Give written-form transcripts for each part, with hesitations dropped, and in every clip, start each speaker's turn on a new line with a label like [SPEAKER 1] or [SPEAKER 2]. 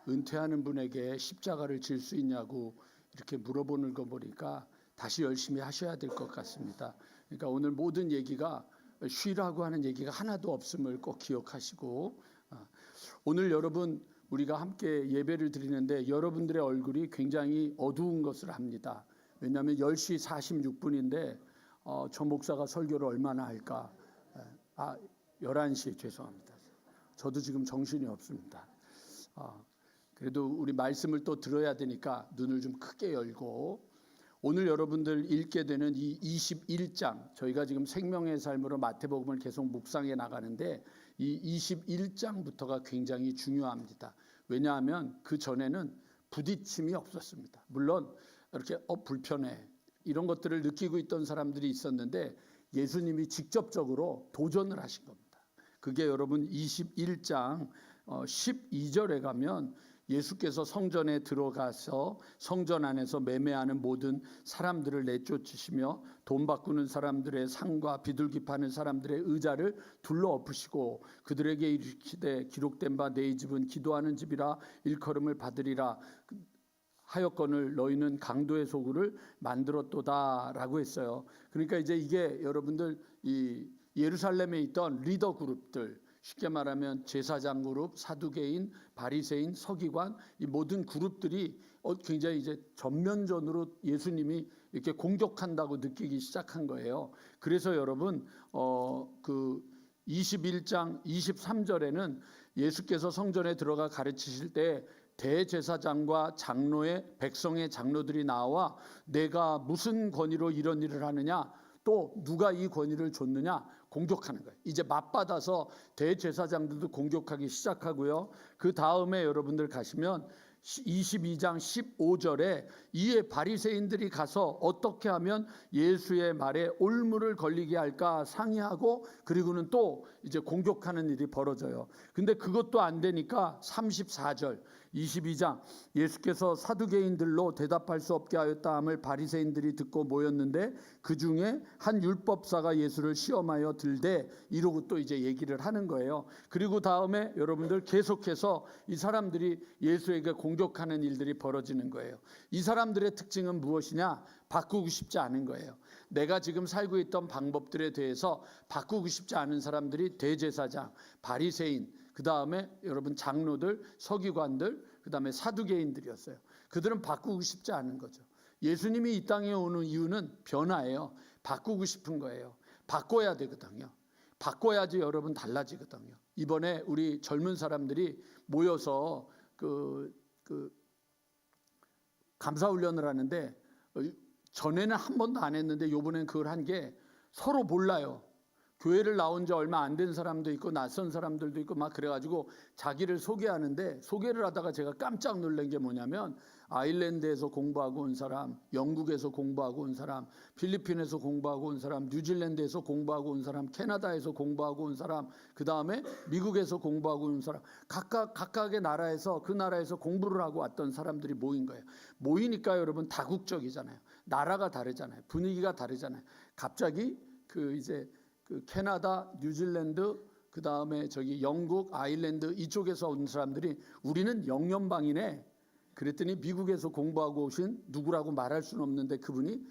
[SPEAKER 1] 은퇴하는 분에게 십자가를 질 수 있냐고 이렇게 물어보는 거 보니까 다시 열심히 하셔야 될 것 같습니다. 그러니까 오늘 모든 얘기가 쉬라고 하는 얘기가 하나도 없음을 꼭 기억하시고, 오늘 여러분 우리가 함께 예배를 드리는데 여러분들의 얼굴이 굉장히 어두운 것을 압니다. 왜냐하면 10시 46분인데 저 목사가 설교를 얼마나 할까. 11시 죄송합니다. 저도 지금 정신이 없습니다. 그래도 우리 말씀을 또 들어야 되니까 눈을 좀 크게 열고, 오늘 여러분들 읽게 되는 이 21장, 저희가 지금 생명의 삶으로 마태복음을 계속 묵상해 나가는데 이 21장부터가 굉장히 중요합니다. 왜냐하면 그 전에는 부딪힘이 없었습니다. 물론 이렇게 불편해 이런 것들을 느끼고 있던 사람들이 있었는데 예수님이 직접적으로 도전을 하신 겁니다. 그게 여러분 21장 12절에 가면 예수께서 성전에 들어가서 성전 안에서 매매하는 모든 사람들을 내쫓으시며 돈 바꾸는 사람들의 상과 비둘기 파는 사람들의 의자를 둘러 엎으시고 그들에게 이르시되 기록된 바 내 집은 기도하는 집이라 일컬음을 받으리라 하였거늘 너희는 강도의 소굴을 만들었도다라고 했어요. 그러니까 이제 이게 여러분들 이 예루살렘에 있던 리더 그룹들, 쉽게 말하면 제사장 그룹, 사두개인, 바리새인, 서기관, 이 모든 그룹들이 굉장히 이제 전면전으로 예수님이 이렇게 공격한다고 느끼기 시작한 거예요. 그래서 여러분 그 21장 23절에는 예수께서 성전에 들어가 가르치실 때 대제사장과 장로의 백성의 장로들이 나와 내가 무슨 권위로 이런 일을 하느냐, 또 누가 이 권위를 줬느냐 공격하는 거예요. 이제 맞받아서 대제사장들도 공격하기 시작하고요. 그 다음에 여러분들 가시면 22장 15절에 이에 바리새인들이 가서 어떻게 하면 예수의 말에 올무를 걸리게 할까 상의하고 그리고는 또 이제 공격하는 일이 벌어져요. 근데 그것도 안 되니까 34절 22장 예수께서 사두개인들로 대답할 수 없게 하였다 함을 바리새인들이 듣고 모였는데 그 중에 한 율법사가 예수를 시험하여 들되 이러고 또 이제 얘기를 하는 거예요. 그리고 다음에 여러분들 계속해서 이 사람들이 예수에게 공격하는 일들이 벌어지는 거예요. 이 사람들의 특징은 무엇이냐? 바꾸고 싶지 않은 거예요. 내가 지금 살고 있던 방법들에 대해서 바꾸고 싶지 않은 사람들이 대제사장, 바리새인, 그 다음에 여러분 장로들, 서기관들, 그 다음에 사두개인들이었어요. 그들은 바꾸고 싶지 않은 거죠. 예수님이 이 땅에 오는 이유는 변화예요. 바꾸고 싶은 거예요. 바꿔야 되거든요. 바꿔야지 여러분 달라지거든요. 이번에 우리 젊은 사람들이 모여서 감사훈련을 하는데 전에는 한 번도 안 했는데 이번엔 그걸 한 게 서로 몰라요. 교회를 나온 지 얼마 안 된 사람도 있고 낯선 사람들도 있고 막 그래가지고 자기를 소개하는데, 소개를 하다가 제가 깜짝 놀란 게 뭐냐면 아일랜드에서 공부하고 온 사람, 영국에서 공부하고 온 사람, 필리핀에서 공부하고 온 사람, 뉴질랜드에서 공부하고 온 사람, 캐나다에서 공부하고 온 사람, 그 다음에 미국에서 공부하고 온 사람, 각각의 나라에서 그 나라에서 공부를 하고 왔던 사람들이 모인 거예요. 모이니까 여러분 다국적이잖아요. 나라가 다르잖아요. 분위기가 다르잖아요. 갑자기 이제 캐나다, 뉴질랜드, 그 다음에 저기 영국, 아일랜드 이쪽에서 온 사람들이 우리는 영연방이네. 그랬더니 미국에서 공부하고 오신 누구라고 말할 수는 없는데 그분이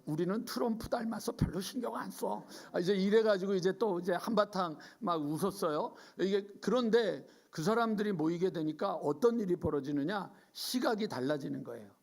[SPEAKER 1] 우리는 트럼프 닮아서 별로 신경 안 써. 이제 이래가지고 이제 또 이제 한바탕 막 웃었어요. 이게 그런데 그 사람들이 모이게 되니까 어떤 일이 벌어지느냐? 시각이 달라지는 거예요.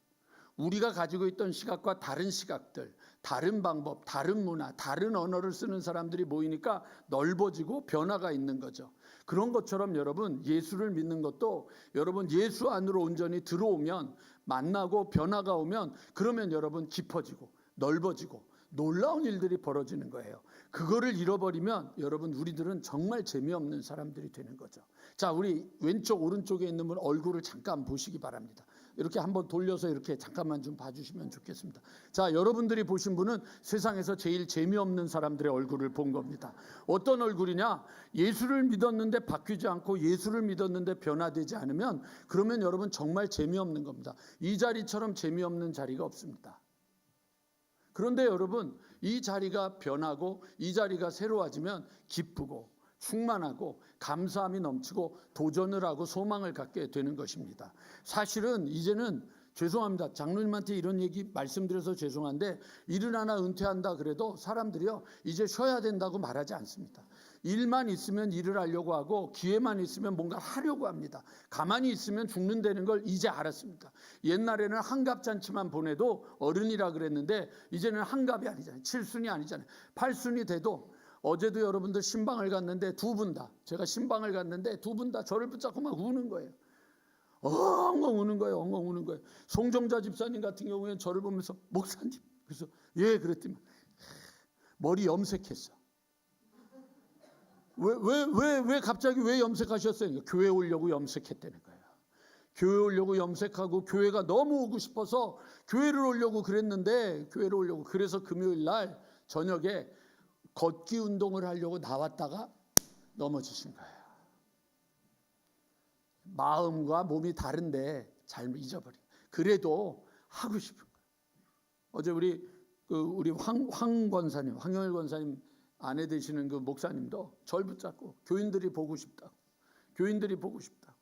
[SPEAKER 1] 우리가 가지고 있던 시각과 다른 시각들, 다른 방법, 다른 문화, 다른 언어를 쓰는 사람들이 모이니까 넓어지고 변화가 있는 거죠. 그런 것처럼 여러분 예수를 믿는 것도 여러분 예수 안으로 온전히 들어오면, 만나고 변화가 오면 그러면 여러분 깊어지고 넓어지고 놀라운 일들이 벌어지는 거예요. 그거를 잃어버리면 여러분 우리들은 정말 재미없는 사람들이 되는 거죠. 자, 우리 왼쪽 오른쪽에 있는 분 얼굴을 잠깐 보시기 바랍니다. 이렇게 한번 돌려서 이렇게 잠깐만 좀 봐주시면 좋겠습니다. 자, 여러분들이 보신 분은 세상에서 제일 재미없는 사람들의 얼굴을 본 겁니다. 어떤 얼굴이냐? 예수를 믿었는데 바뀌지 않고 예수를 믿었는데 변화되지 않으면 그러면 여러분 정말 재미없는 겁니다. 이 자리처럼 재미없는 자리가 없습니다. 그런데 여러분 이 자리가 변하고 이 자리가 새로워지면 기쁘고 충만하고 감사함이 넘치고 도전을 하고 소망을 갖게 되는 것입니다. 사실은 이제는 죄송합니다. 장로님한테 이런 얘기 말씀드려서 죄송한데 일을 하나 은퇴한다 그래도 사람들이요 이제 쉬어야 된다고 말하지 않습니다. 일만 있으면 일을 하려고 하고 기회만 있으면 뭔가 하려고 합니다. 가만히 있으면 죽는다는 걸 이제 알았습니다. 옛날에는 한갑잔치만 보내도 어른이라 그랬는데 이제는 한갑이 아니잖아요. 7순이 아니잖아요. 8순이 돼도 어제도 여러분들 신방을 갔는데 두 분 다 제가 신방을 갔는데 두 분 다 저를 붙잡고 막 우는 거예요. 엉엉 우는 거예요. 엉엉 우는 거예요. 송정자 집사님 같은 경우에는 저를 보면서 목사님 그래서 예 그랬더니 머리 염색했어. 왜 갑자기 왜 염색하셨어요? 교회 오려고 염색했다는 거예요. 교회 오려고 염색하고 교회가 너무 오고 싶어서 교회를 오려고 그랬는데 교회를 오려고 그래서 금요일 날 저녁에 걷기 운동을 하려고 나왔다가 넘어지신 거예요. 마음과 몸이 다른데 잘 잊어버린. 그래도 하고 싶은 거예요. 어제 우리 황 권사님, 황영일 권사님 아내 되시는 그 목사님도 절 붙잡고 교인들이 보고 싶다. 교인들이 보고 싶다.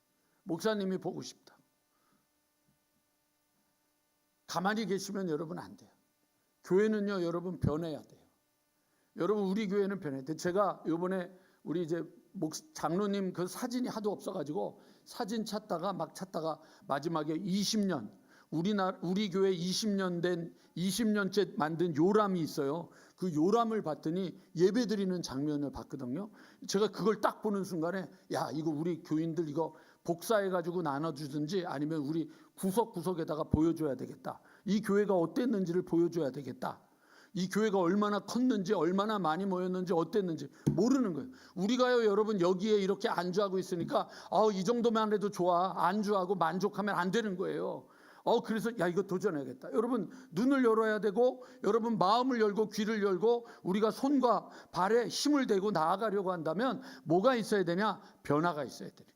[SPEAKER 1] 목사님이 보고 싶다. 가만히 계시면 여러분 안 돼요. 교회는요, 여러분 변해야 돼요. 여러분 우리 교회는 변해야 돼요. 제가 이번에 우리 이제 장로님 그 사진이 하도 없어가지고 사진 찾다가 마지막에 20년 우리 교회 20년째 만든 요람이 있어요. 그 요람을 봤더니 예배드리는 장면을 봤거든요. 제가 그걸 딱 보는 순간에 야 이거 우리 교인들 이거 복사해가지고 나눠주든지 아니면 우리 구석구석에다가 보여줘야 되겠다. 이 교회가 어땠는지를 보여줘야 되겠다. 이 교회가 얼마나 컸는지 얼마나 많이 모였는지 어땠는지 모르는 거예요. 우리가요 여러분 여기에 이렇게 안주하고 있으니까 이 정도만 해도 좋아. 안주하고 만족하면 안 되는 거예요. 그래서 야 이거 도전해야겠다. 여러분 눈을 열어야 되고 여러분 마음을 열고 귀를 열고 우리가 손과 발에 힘을 대고 나아가려고 한다면 뭐가 있어야 되냐? 변화가 있어야 되는 거예요.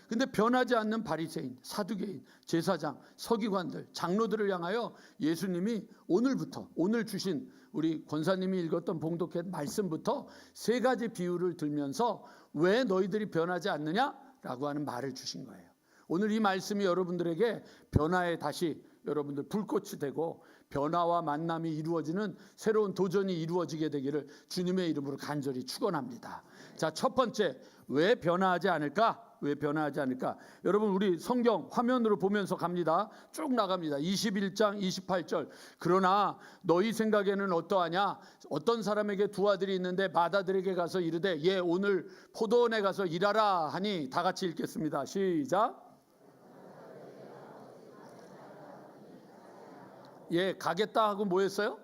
[SPEAKER 1] 근데 변하지 않는 바리새인, 사두개인, 제사장, 서기관들, 장로들을 향하여 예수님이 오늘부터 오늘 주신 우리 권사님이 읽었던 봉독회 말씀부터 세 가지 비유를 들면서 왜 너희들이 변하지 않느냐라고 하는 말을 주신 거예요. 오늘 이 말씀이 여러분들에게 변화에 다시 여러분들 불꽃이 되고 변화와 만남이 이루어지는 새로운 도전이 이루어지게 되기를 주님의 이름으로 간절히 축원합니다. 자, 첫 번째, 왜 변화하지 않을까? 왜 변화하지 않을까? 여러분 우리 성경 화면으로 보면서 갑니다. 쭉 나갑니다. 21장 28절. 그러나 너희 생각에는 어떠하냐? 어떤 사람에게 두 아들이 있는데 맏아들에게 가서 이르되 예 오늘 포도원에 가서 일하라 하니 다 같이 읽겠습니다. 시작. 예 가겠다 하고 뭐 했어요?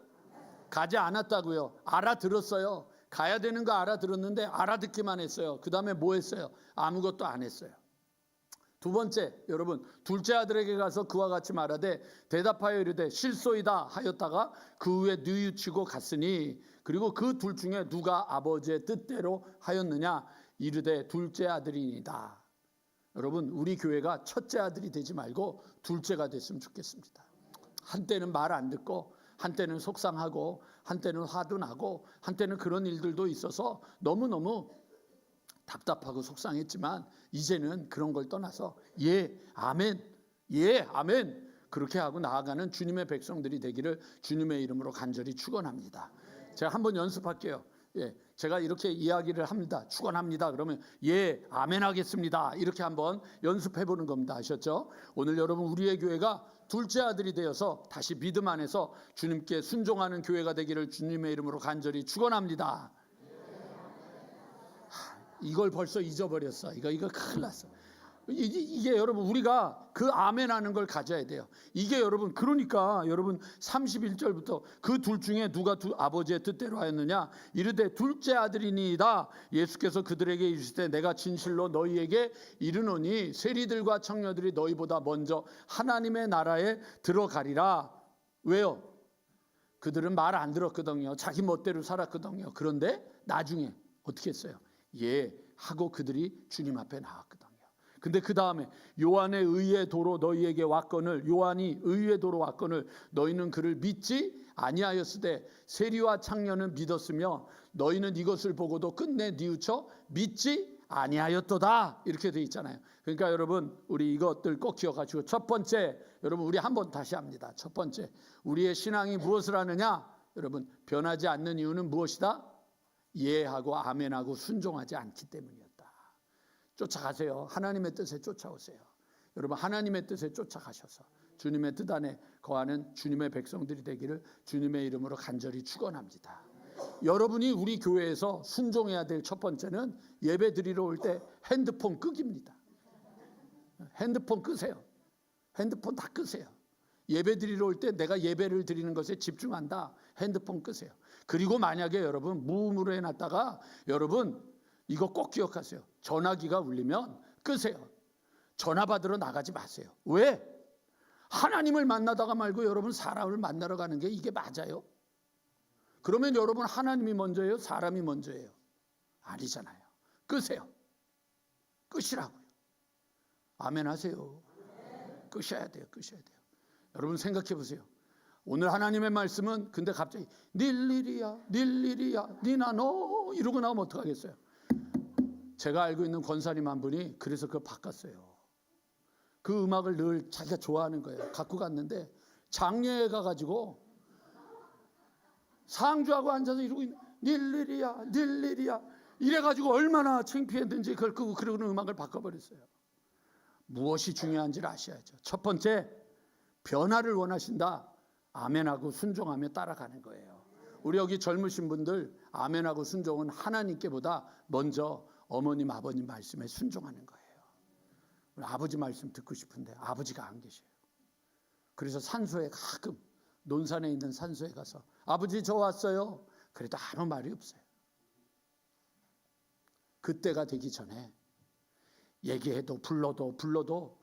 [SPEAKER 1] 가지 않았다고요. 알아들었어요. 가야 되는 거 알아들었는데 알아듣기만 했어요. 그 다음에 뭐 했어요? 아무것도 안 했어요. 두 번째, 여러분 둘째 아들에게 가서 그와 같이 말하되 대답하여 이르되 실소이다 하였다가 그 후에 뉘우치고 갔으니 그리고 그 둘 중에 누가 아버지의 뜻대로 하였느냐 이르되 둘째 아들이니이다. 여러분 우리 교회가 첫째 아들이 되지 말고 둘째가 됐으면 좋겠습니다. 한때는 말 안 듣고 한때는 속상하고 한때는 화도 나고 한때는 그런 일들도 있어서 너무너무 답답하고 속상했지만 이제는 그런 걸 떠나서 예 아멘 예 아멘 그렇게 하고 나아가는 주님의 백성들이 되기를 주님의 이름으로 간절히 축원합니다. 제가 한번 연습할게요. 예, 제가 이렇게 이야기를 합니다. 축원합니다. 그러면 예 아멘 하겠습니다. 이렇게 한번 연습해 보는 겁니다. 아셨죠? 오늘 여러분 우리의 교회가 둘째 아들이 되어서 다시 믿음 안에서 주님께 순종하는 교회가 되기를 주님의 이름으로 간절히 축원합니다. 이걸 벌써 잊어버렸어. 이거 큰일 났어. 이게 여러분 우리가 그 아멘 하는 걸 가져야 돼요. 이게 여러분 그러니까 여러분 31절부터 그 둘 중에 누가 아버지의 뜻대로 하였느냐 이르되 둘째 아들이니이다. 예수께서 그들에게 이르시되 내가 진실로 너희에게 이르노니 세리들과 청녀들이 너희보다 먼저 하나님의 나라에 들어가리라. 왜요? 그들은 말 안 들었거든요. 자기 멋대로 살았거든요. 그런데 나중에 어떻게 했어요? 예 하고 그들이 주님 앞에 나왔거든요. 근데 그 다음에 요한의 의의 도로 너희에게 왔거늘, 요한이 의의 도로 왔거늘 너희는 그를 믿지 아니하였으되 세리와 창녀는 믿었으며 너희는 이것을 보고도 끝내 뉘우쳐 믿지 아니하였도다. 이렇게 돼 있잖아요. 그러니까 여러분, 우리 이것들 꼭 기억하시고, 첫 번째, 여러분 우리 한번 다시 합니다. 첫 번째, 우리의 신앙이 무엇을 하느냐? 여러분, 변하지 않는 이유는 무엇이다? 예하고 아멘하고 순종하지 않기 때문이었다. 쫓아가세요. 하나님의 뜻에 쫓아오세요. 여러분, 하나님의 뜻에 쫓아가셔서 주님의 뜻 안에 거하는 주님의 백성들이 되기를 주님의 이름으로 간절히 축원합니다. 여러분이 우리 교회에서 순종해야 될 첫 번째는 예배 드리러 올 때 핸드폰 끄기입니다. 핸드폰 끄세요. 핸드폰 다 끄세요. 예배 드리러 올 때 내가 예배를 드리는 것에 집중한다. 핸드폰 끄세요. 그리고 만약에 여러분 무음으로 해놨다가, 여러분 이거 꼭 기억하세요. 전화기가 울리면 끄세요. 전화 받으러 나가지 마세요. 왜? 하나님을 만나다가 말고 여러분 사람을 만나러 가는 게 이게 맞아요? 그러면 여러분 하나님이 먼저예요? 사람이 먼저예요? 아니잖아요. 끄세요. 끄시라고요. 아멘 하세요. 끄셔야 돼요. 끄셔야 돼요. 여러분 생각해 보세요. 오늘 하나님의 말씀은 근데 갑자기 닐리리야 닐리리야 니나 너 이러고 나오면 어떡하겠어요? 제가 알고 있는 권사님 한 분이 그래서 그걸 바꿨어요. 그 음악을 늘 자기가 좋아하는 거예요. 갖고 갔는데 장례에 가가지고 상주하고 앉아서 이러고 있는 닐리리야 닐리리야 이래가지고 얼마나 창피했는지 그걸 끄고 그러는 음악을 바꿔버렸어요. 무엇이 중요한지를 아셔야죠. 첫 번째, 변화를 원하신다. 아멘하고 순종하며 따라가는 거예요. 우리 여기 젊으신 분들 아멘하고 순종은 하나님께보다 먼저 어머님 아버님 말씀에 순종하는 거예요. 아버지 말씀 듣고 싶은데 아버지가 안 계셔요. 그래서 산소에 가끔 논산에 있는 산소에 가서 아버지 저 왔어요. 그래도 아무 말이 없어요. 그때가 되기 전에 얘기해도 불러도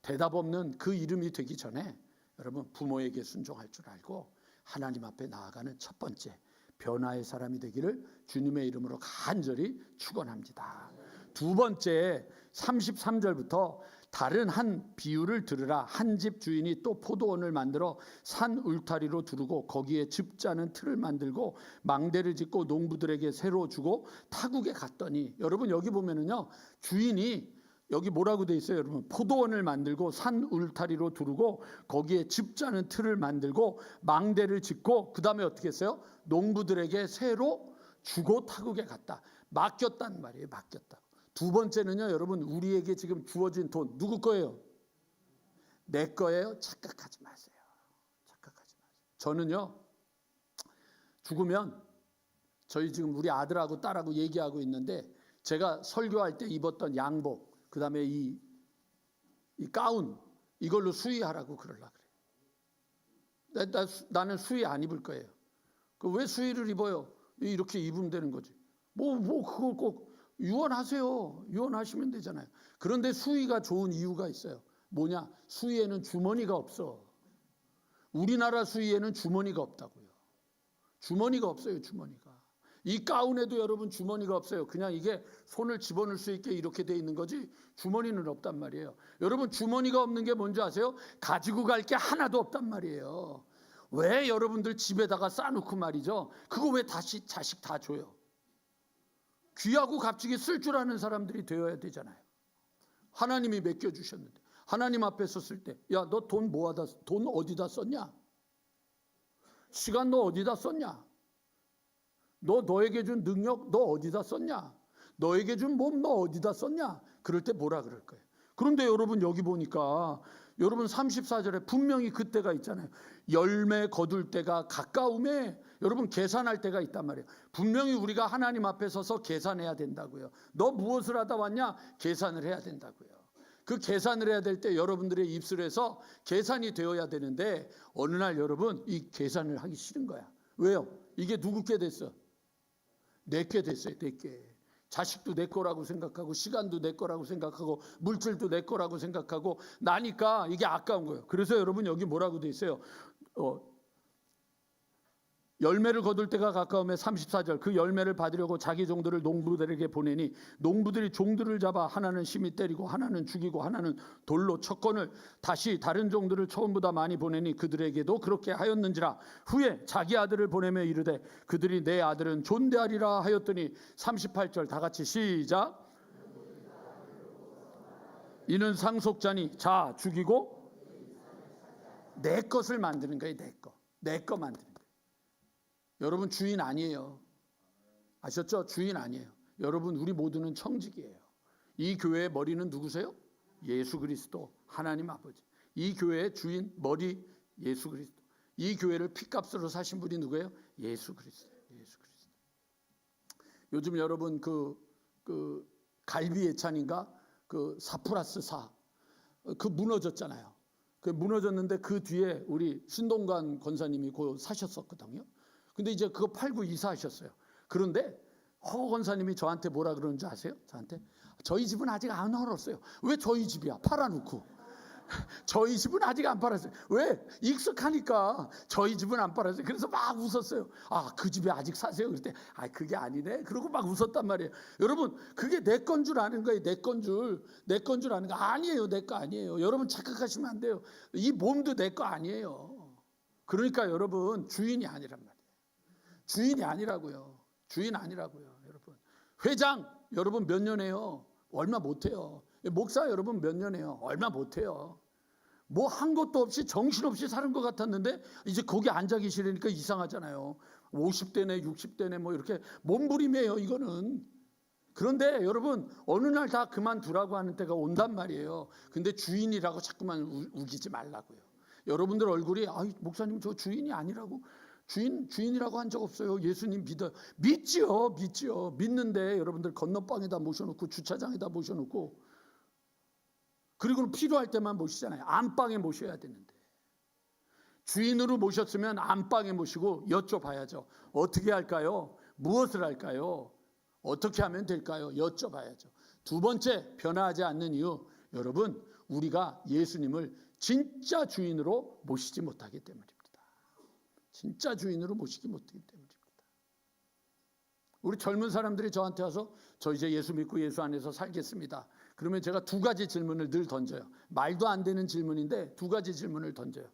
[SPEAKER 1] 대답 없는 그 이름이 되기 전에 여러분 부모에게 순종할 줄 알고 하나님 앞에 나아가는 첫 번째 변화의 사람이 되기를 주님의 이름으로 간절히 축원합니다. 두 번째 33절부터 다른 한 비유를 들으라. 한 집 주인이 또 포도원을 만들어 산 울타리로 두르고 거기에 즙 짜는 틀을 만들고 망대를 짓고 농부들에게 새로 주고 타국에 갔더니, 여러분 여기 보면은요 주인이 여기 뭐라고 돼 있어요? 여러분 포도원을 만들고 산 울타리로 두르고 거기에 즙 짜는 틀을 만들고 망대를 짓고 그 다음에 어떻게 했어요? 농부들에게 새로 주고 타국에 갔다. 맡겼단 말이에요. 맡겼다. 두 번째는요, 여러분 우리에게 지금 주어진 돈 누구 거예요? 내 거예요? 착각하지 마세요. 착각하지 마세요. 저는요 죽으면 저희 지금 우리 아들하고 딸하고 얘기하고 있는데 제가 설교할 때 입었던 양복, 그 다음에 이 가운 이걸로 수의하라고 그러려고 그래요. 나는 수의 안 입을 거예요. 왜 수의를 입어요? 이렇게 입으면 되는 거지. 그걸 꼭 유언하세요. 유언하시면 되잖아요. 그런데 수의가 좋은 이유가 있어요. 뭐냐? 수의에는 주머니가 없어. 우리나라 수의에는 주머니가 없다고요. 주머니가 없어요. 주머니가. 이 가운에도 여러분 주머니가 없어요. 그냥 이게 손을 집어넣을 수 있게 이렇게 돼 있는 거지 주머니는 없단 말이에요. 여러분 주머니가 없는 게 뭔지 아세요? 가지고 갈 게 하나도 없단 말이에요. 왜 여러분들 집에다가 싸놓고 말이죠. 그거 왜 다시 자식 다 줘요? 귀하고 값지게 쓸 줄 아는 사람들이 되어야 되잖아요. 하나님이 맡겨주셨는데 하나님 앞에 섰을 때 야, 너 돈 돈 어디다 썼냐? 시간 너 어디다 썼냐? 너에게 준 능력 너 어디다 썼냐? 너에게 준 몸 너 어디다 썼냐? 그럴 때 뭐라 그럴 거예요. 그런데 여러분 여기 보니까 여러분 34절에 분명히 그때가 있잖아요. 열매 거둘 때가 가까움에 여러분 계산할 때가 있단 말이에요. 분명히 우리가 하나님 앞에 서서 계산해야 된다고요. 너 무엇을 하다 왔냐? 계산을 해야 된다고요. 그 계산을 해야 될 때 여러분들의 입술에서 계산이 되어야 되는데 어느 날 여러분 이 계산을 하기 싫은 거야. 왜요? 이게 누구 게 됐어? 내게 됐어요. 내게. 자식도 내 거라고 생각하고 시간도 내 거라고 생각하고 물질도 내 거라고 생각하고 나니까 이게 아까운 거예요. 그래서 여러분 여기 뭐라고 돼 있어요? 열매를 거둘 때가 가까우며 34절 그 열매를 받으려고 자기 종들을 농부들에게 보내니 농부들이 종들을 잡아 하나는 심히 때리고 하나는 죽이고 하나는 돌로 쳤거늘 다시 다른 종들을 처음보다 많이 보내니 그들에게도 그렇게 하였는지라 후에 자기 아들을 보내며 이르되 그들이 내 아들은 존대하리라 하였더니 38절 다 같이 시작 이는 상속자니 자 죽이고 내 것을 만드는 거예요. 내 거 만드는 거예요. 여러분 주인 아니에요. 아셨죠? 주인 아니에요. 여러분 우리 모두는 청직이에요. 이 교회의 머리는 누구세요? 예수 그리스도 하나님 아버지. 이 교회의 주인 머리 예수 그리스도. 이 교회를 피값으로 사신 분이 누구예요? 예수 그리스도. 예수 그리스도. 요즘 여러분 그 갈비 예찬인가? 그 4+4 그 무너졌잖아요. 그 무너졌는데 그 뒤에 우리 신동관 권사님이 그 사셨었거든요. 근데 이제 그거 팔고 이사하셨어요. 그런데 허 권사님이 저한테 뭐라 그러는지 아세요? 저한테 저희 집은 아직 안 얼었어요. 왜 저희 집이야? 팔아놓고. 저희 집은 아직 안 팔았어요. 왜? 익숙하니까 저희 집은 안 팔았어요. 그래서 막 웃었어요. 아, 그 집에 아직 사세요? 그럴 때 아, 그게 아니네. 그러고 막 웃었단 말이에요. 여러분, 그게 내 건 줄 아는 거예요. 내 건 줄 아는 거 아니에요. 내 거 아니에요. 여러분 착각하시면 안 돼요. 이 몸도 내 거 아니에요. 그러니까 여러분 주인이 아니란 말이에요. 주인이 아니라고요. 주인 아니라고요. 여러분. 회장 여러분 몇 년 해요? 얼마 못 해요. 목사 여러분 몇 년 해요? 얼마 못 해요. 뭐 한 것도 없이 정신없이 사는 것 같았는데 이제 거기 앉아 계시려니까 이상하잖아요. 50대네 60대네 뭐 이렇게 몸부림이에요 이거는. 그런데 여러분 어느 날 다 그만두라고 하는 때가 온단 말이에요. 근데 주인이라고 자꾸만 우기지 말라고요. 여러분들 얼굴이 아 목사님 저 주인이 아니라고 주인이라고 한 적 없어요. 예수님 믿지요. 믿는데 여러분들 건너방에다 모셔놓고 주차장에다 모셔놓고 그리고 필요할 때만 모시잖아요. 안방에 모셔야 되는데 주인으로 모셨으면 안방에 모시고 여쭤봐야죠. 어떻게 할까요? 무엇을 할까요? 어떻게 하면 될까요? 여쭤봐야죠. 두 번째 변화하지 않는 이유 여러분 우리가 예수님을 진짜 주인으로 모시지 못하기 때문입니다. 진짜 주인으로 모시지 못하기 때문입니다. 우리 젊은 사람들이 저한테 와서 저 이제 예수 믿고 예수 안에서 살겠습니다. 그러면 제가 두 가지 질문을 늘 던져요. 말도 안 되는 질문인데 두 가지 질문을 던져요.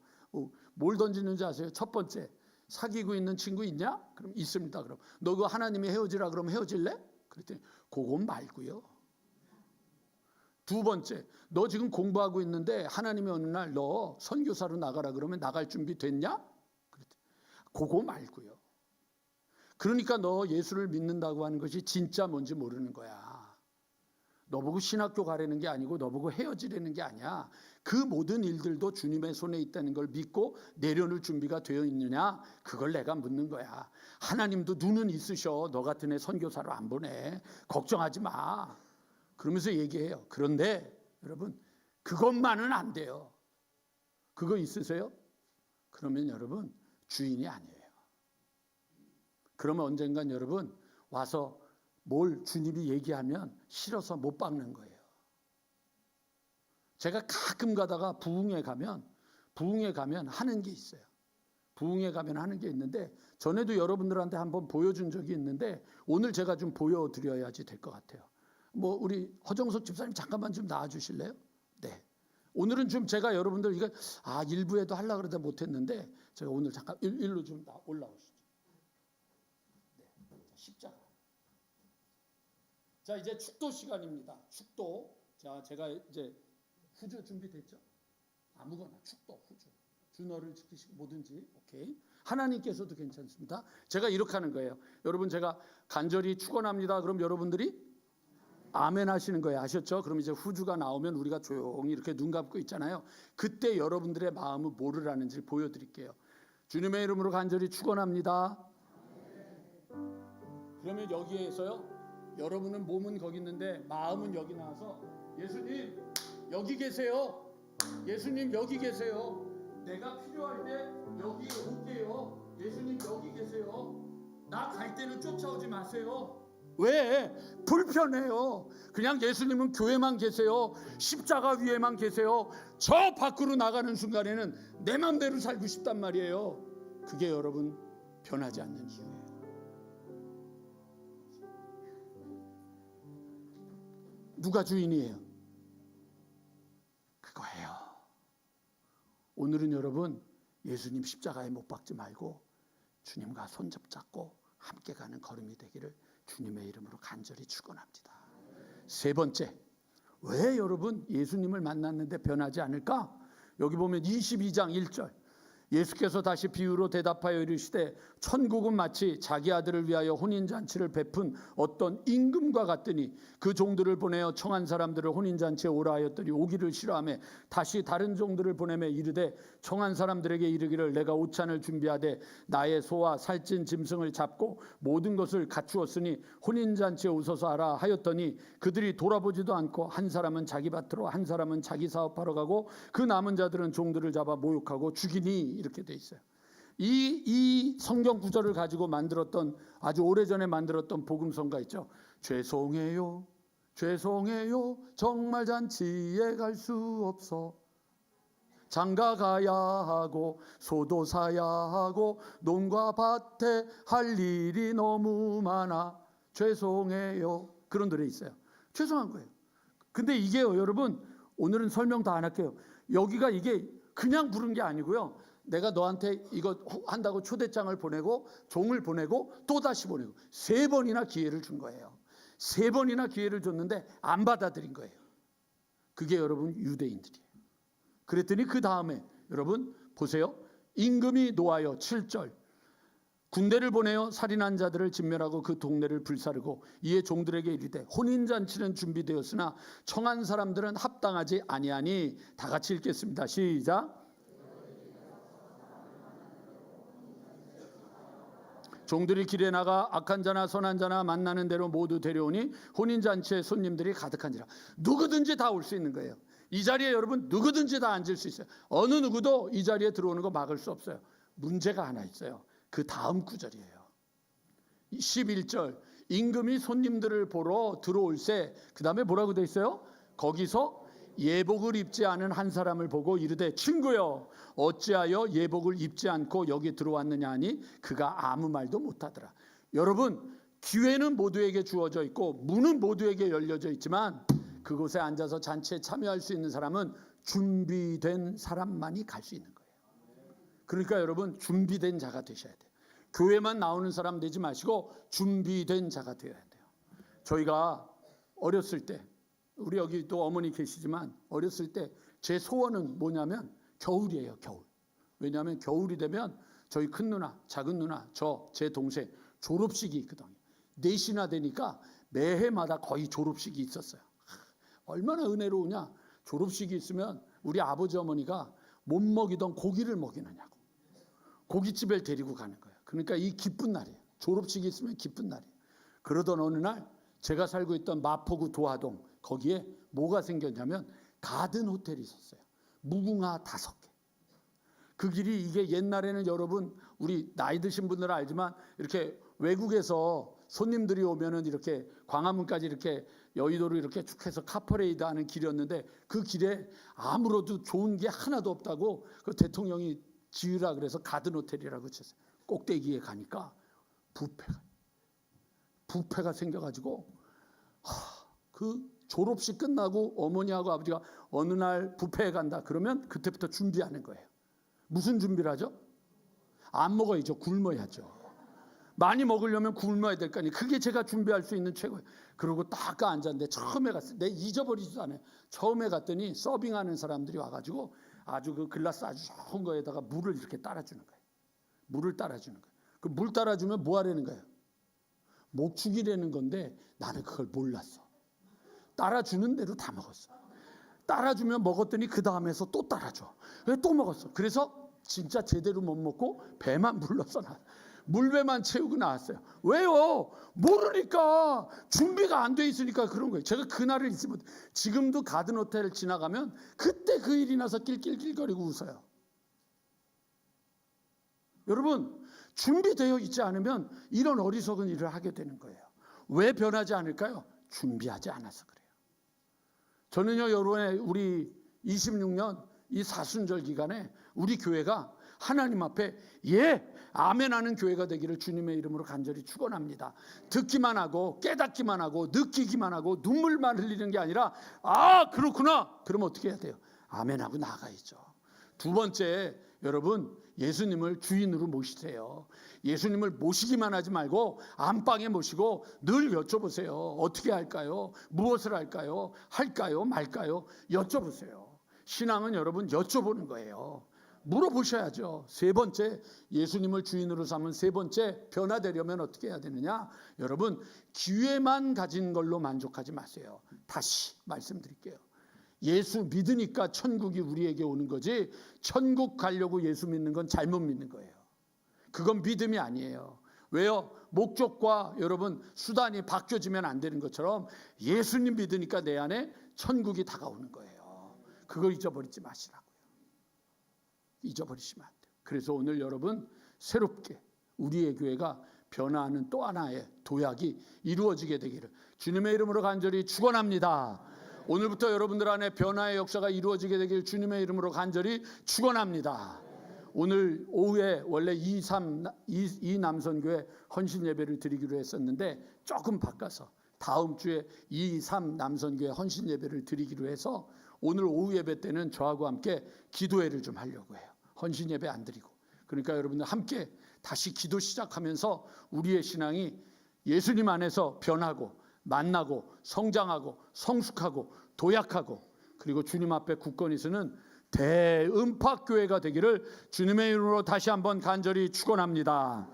[SPEAKER 1] 뭘 던지는지 아세요? 첫 번째, 사귀고 있는 친구 있냐? 그럼 있습니다. 그럼 너 그 하나님이 헤어지라 그러면 헤어질래? 그랬더니 그건 말고요. 두 번째, 너 지금 공부하고 있는데 하나님이 어느 날 너 선교사로 나가라 그러면 나갈 준비 됐냐? 그랬더니 그거 말고요. 그러니까 너 예수를 믿는다고 하는 것이 진짜 뭔지 모르는 거야. 너보고 신학교 가라는 게 아니고 너보고 헤어지라는 게 아니야. 그 모든 일들도 주님의 손에 있다는 걸 믿고 내려놓을 준비가 되어 있느냐? 그걸 내가 묻는 거야. 하나님도 눈은 있으셔. 너 같은 애 선교사로 안 보내. 걱정하지 마. 그러면서 얘기해요. 그런데 여러분 그것만은 안 돼요. 그거 있으세요? 그러면 여러분 주인이 아니에요. 그러면 언젠간 여러분 와서 뭘 주님이 얘기하면 싫어서 못 박는 거예요. 제가 가끔 가다가 부흥회 가면 하는 게 있어요. 부흥회 가면 하는 게 있는데 전에도 여러분들한테 한번 보여준 적이 있는데 오늘 제가 좀 보여드려야지 될 것 같아요. 뭐 우리 허정석 집사님 잠깐만 좀 나와주실래요? 네. 오늘은 좀 제가 여러분들 이거 일부에도 하려고 그러다 못했는데 제가 오늘 잠깐 일로 좀 올라오시죠. 네. 십자가. 자 이제 축도 시간입니다. 축도. 자 제가 이제 후주 준비됐죠? 아무거나 축도 후주. 준어를 지키시고 뭐든지 오케이. 하나님께서도 괜찮습니다. 제가 이렇게 하는 거예요. 여러분 제가 간절히 축원합니다. 그럼 여러분들이 아멘 하시는 거예요. 아셨죠? 그럼 이제 후주가 나오면 우리가 조용히 이렇게 눈 감고 있잖아요. 그때 여러분들의 마음은 뭐를 하는지 보여드릴게요. 주님의 이름으로 간절히 축원합니다. 그러면 여기에서요. 여러분은 몸은 거기 있는데 마음은 여기 나와서 예수님 여기 계세요. 예수님 여기 계세요. 내가 필요할 때 여기 올게요. 예수님 여기 계세요. 나 갈 때는 쫓아오지 마세요. 왜? 불편해요. 그냥 예수님은 교회만 계세요. 십자가 위에만 계세요. 저 밖으로 나가는 순간에는 내 맘대로 살고 싶단 말이에요. 그게 여러분 변하지 않는 이유예요. 누가 주인이에요? 그거예요. 오늘은 여러분 예수님 십자가에 못 박지 말고 주님과 손잡고 함께 가는 걸음이 되기를 주님의 이름으로 간절히 축원합니다. 세 번째, 왜 여러분 예수님을 만났는데 변하지 않을까? 여기 보면 22장 1절 예수께서 다시 비유로 대답하여 이르시되 천국은 마치 자기 아들을 위하여 혼인잔치를 베푼 어떤 임금과 같더니 그 종들을 보내어 청한 사람들을 혼인잔치에 오라 하였더니 오기를 싫어하며 다시 다른 종들을 보내며 이르되 청한 사람들에게 이르기를 내가 오찬을 준비하되 나의 소와 살찐 짐승을 잡고 모든 것을 갖추었으니 혼인잔치에 오소서 하라 하였더니 그들이 돌아보지도 않고 한 사람은 자기 밭으로 한 사람은 자기 사업하러 가고 그 남은 자들은 종들을 잡아 모욕하고 죽이니 이렇게 돼 있어요. 이 성경 구절을 가지고 만들었던 아주 오래전에 만들었던 복음성가 있죠. 죄송해요 죄송해요 정말 잔치에 갈 수 없어 장가 가야 하고 소도 사야 하고 논과 밭에 할 일이 너무 많아 죄송해요. 그런 노래 있어요. 죄송한 거예요. 근데 이게요 여러분 오늘은 설명 다 안 할게요. 여기가 이게 그냥 부른 게 아니고요. 내가 너한테 이거 한다고 초대장을 보내고 종을 보내고 또다시 보내고 3번이나 기회를 준 거예요. 3번이나 기회를 줬는데 안 받아들인 거예요. 그게 여러분 유대인들이에요. 그랬더니 그 다음에 여러분 보세요. 임금이 노하여 7절 군대를 보내어 살인한 자들을 진멸하고 그 동네를 불사르고 이에 종들에게 이르되 혼인잔치는 준비되었으나 청한 사람들은 합당하지 아니하니 다 같이 읽겠습니다. 시작. 종들이 길에 나가 악한 자나 선한 자나 만나는 대로 모두 데려오니 혼인잔치에 손님들이 가득한지라. 누구든지 다 올 수 있는 거예요. 이 자리에 여러분 누구든지 다 앉을 수 있어요. 어느 누구도 이 자리에 들어오는 거 막을 수 없어요. 문제가 하나 있어요. 그 다음 구절이에요. 11절 임금이 손님들을 보러 들어올세 그 다음에 뭐라고 돼 있어요? 거기서 예복을 입지 않은 한 사람을 보고 이르되 친구여 어찌하여 예복을 입지 않고 여기 들어왔느냐 하니 그가 아무 말도 못하더라. 여러분 기회는 모두에게 주어져 있고 문은 모두에게 열려져 있지만 그곳에 앉아서 잔치에 참여할 수 있는 사람은 준비된 사람만이 갈 수 있는 거예요. 그러니까 여러분 준비된 자가 되셔야 돼요. 교회만 나오는 사람 되지 마시고 준비된 자가 되어야 돼요. 저희가 어렸을 때 우리 여기 또 어머니 계시지만 어렸을 때 제 소원은 뭐냐면 겨울이에요. 겨울. 왜냐하면 겨울이 되면 저희 큰 누나, 작은 누나, 제 동생 졸업식이 있거든요. 4시나 되니까 매해마다 거의 졸업식이 있었어요. 얼마나 은혜로우냐. 졸업식이 있으면 우리 아버지 어머니가 못 먹이던 고기를 먹이느냐고 고깃집에 데리고 가는 거예요. 그러니까 이 기쁜 날이에요. 졸업식이 있으면 기쁜 날이에요. 그러던 어느 날 제가 살고 있던 마포구 도화동 거기에 뭐가 생겼냐면 가든 호텔이 있었어요. 무궁화 5개. 그 길이 이게 옛날에는 여러분 우리 나이 드신 분들은 알지만 이렇게 외국에서 손님들이 오면은 이렇게 광화문까지 이렇게 여의도로 이렇게 쭉 해서 카퍼레이드 하는 길이었는데 그 길에 아무래도 좋은 게 하나도 없다고 그 대통령이 지으라 그래서 가든 호텔이라고 쳤어요. 꼭대기에 가니까 뷔페가 생겨가지고 그 졸업식 끝나고 어머니하고 아버지가 어느 날 뷔페에 간다 그러면 그때부터 준비하는 거예요. 무슨 준비를 하죠? 안 먹어야죠. 굶어야죠. 많이 먹으려면 굶어야 될 거 아니에요. 그게 제가 준비할 수 있는 최고예요. 그러고 딱 앉았는데 처음에 갔어요. 내가 잊어버리지도 않아요. 처음에 갔더니 서빙하는 사람들이 와가지고 아주 그 글라스 아주 좋은 거에다가 물을 이렇게 따라주는 거예요. 물을 따라주는 거예요. 그 물 따라주면 뭐 하라는 거예요? 목축이라는 건데 나는 그걸 몰랐어. 따라주는 대로 다 먹었어. 따라주면 먹었더니 그 다음에서 또 따라줘. 또 먹었어. 그래서 진짜 제대로 못 먹고 배만 불러서 물배만 채우고 나왔어요. 왜요? 모르니까. 준비가 안 돼 있으니까 그런 거예요. 제가 그날을 잊지 못해. 지금도 가든 호텔 지나가면 그때 그 일이 나서 낄낄낄거리고 웃어요. 여러분 준비되어 있지 않으면 이런 어리석은 일을 하게 되는 거예요. 왜 변하지 않을까요? 준비하지 않아서 그래요. 저는요 여러분의 우리 26년 이 사순절 기간에 우리 교회가 하나님 앞에 예, 아멘하는 교회가 되기를 주님의 이름으로 간절히 축원합니다. 듣기만 하고 깨닫기만 하고 느끼기만 하고 눈물만 흘리는 게 아니라 아 그렇구나. 그럼 어떻게 해야 돼요? 아멘하고 나가야죠. 두 번째, 여러분 예수님을 주인으로 모시세요. 예수님을 모시기만 하지 말고 안방에 모시고 늘 여쭤보세요. 어떻게 할까요? 무엇을 할까요? 할까요? 말까요? 여쭤보세요. 신앙은 여러분 여쭤보는 거예요. 물어보셔야죠. 세 번째, 예수님을 주인으로 삼은 세 번째, 변화되려면 어떻게 해야 되느냐? 여러분 기회만 가진 걸로 만족하지 마세요. 다시 말씀드릴게요. 예수 믿으니까 천국이 우리에게 오는 거지, 천국 가려고 예수 믿는 건 잘못 믿는 거예요. 그건 믿음이 아니에요. 왜요? 목적과 여러분 수단이 바뀌어지면 안 되는 것처럼 예수님 믿으니까 내 안에 천국이 다가오는 거예요. 그걸 잊어버리지 마시라고요. 잊어버리시면 안 돼요. 그래서 오늘 여러분 새롭게 우리의 교회가 변화하는 또 하나의 도약이 이루어지게 되기를 주님의 이름으로 간절히 축원합니다. 오늘부터 여러분들 안에 변화의 역사가 이루어지게 되길 주님의 이름으로 간절히 축원합니다. 오늘 오후에 원래 이 남선교회 헌신 예배를 드리기로 했었는데 조금 바꿔서 다음 주에 2.3 남선교회 헌신 예배를 드리기로 해서 오늘 오후 예배 때는 저하고 함께 기도회를 좀 하려고 해요. 헌신 예배 안 드리고. 그러니까 여러분들 함께 다시 기도 시작하면서 우리의 신앙이 예수님 안에서 변하고 만나고 성장하고 성숙하고 도약하고 그리고 주님 앞에 굳건히 서는 대음팍교회가 되기를 주님의 이름으로 다시 한번 간절히 축원합니다.